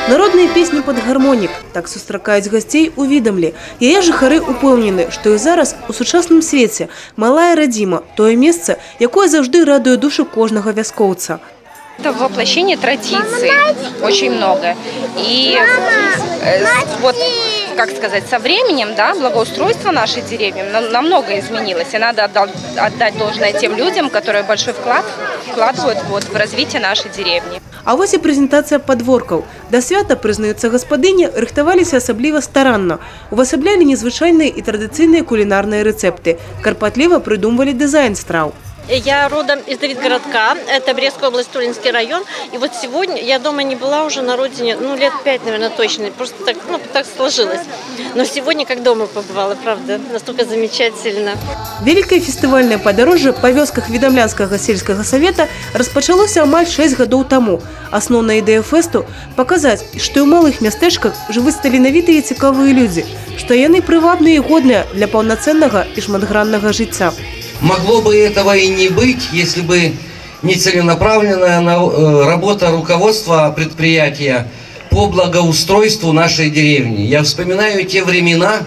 Народные песни под гармонік – так сустракаюць гостей у Відомлі. Яе жыхары упэўнены, што і зараз у сучасным свеце малая радзіма – тое месца, якое заўжды радуе душу кожнага вяскоўца. Это воплощение традиций очень много. И вот, как сказать, со временем, да, благоустройство нашей деревни намного изменилось. И надо отдать должное тем людям, которые большой вклад вкладывают в развитие нашей деревни. А вось і прэзентацыя падворкаў. Да свята, прызнаюцца гаспадыні, рыхтаваліся асабліва старанна. Увасаблялі незвычайныя і традыцыйныя кулінарныя рэцэпты. Карпатліва прыдумвалі дызайн страў. Я родом из Давидгородка, это Брестская область, Тулинский район. И вот сегодня я дома не была уже на родине, лет 5, наверное, точно. Просто так сложилось. Но сегодня как дома побывала, правда, настолько замечательно. Великое фестивальное падарожжа па вёсках Відамлянскага сельскага савета распачалося амаль 6 гадоў таму. Асноўная ідэя фэсту – паказаць, што ў малых мястэчках жывуць таленавітыя і цікавыя людзі, што яны прывабныя і годныя для паўнацэннага і шматграннага жыцця. Могло бы этого и не быть, если бы не целенаправленная работа руководства предприятия по благоустройству нашей деревни. Я вспоминаю те времена,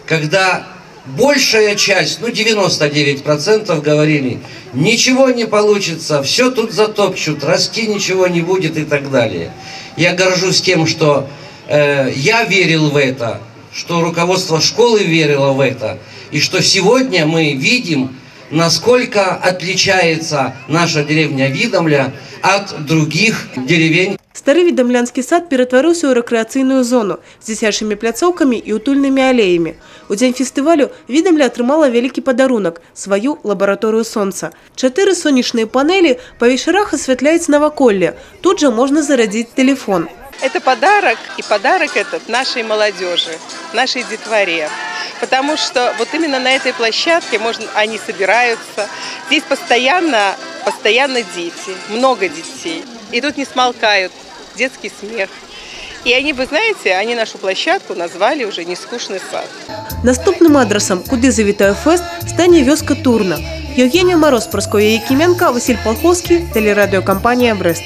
когда большая часть, 99% говорили, ничего не получится, все тут затопчут, расти ничего не будет и так далее. Я горжусь тем, что я верил в это, что руководство школы верило в это, и что сегодня мы видим, насколько отличается наша деревня Відомля от других деревень. Стары Відамлянскі сад ператварыўся ў рэкрэацыйную зону з дзіцячымі пляцоўкамі і утульнымі алеямі. У дзень фестывалю Відомля атрымала вялікі падарунак – сваю лабараторыю сонца. 4 сонечныя панелі па вечарах асвятляюць наваколле. Тут жа можна зарадзіць тэлефон. Это подарок, и подарок этот нашей молодежи, нашей детворе. Потому что вот именно на этой площадке они собираются. Здесь постоянно дети, много детей. И тут не смолкают детский смех. И они, вы знаете, они нашу площадку назвали уже «Нескучный сад». Наступным адресом, куды завітае фэст, стане вёска Турна. Евгения Мороз, Прасковья Якименко, Василь Полховский, телерадиокомпания «Брест».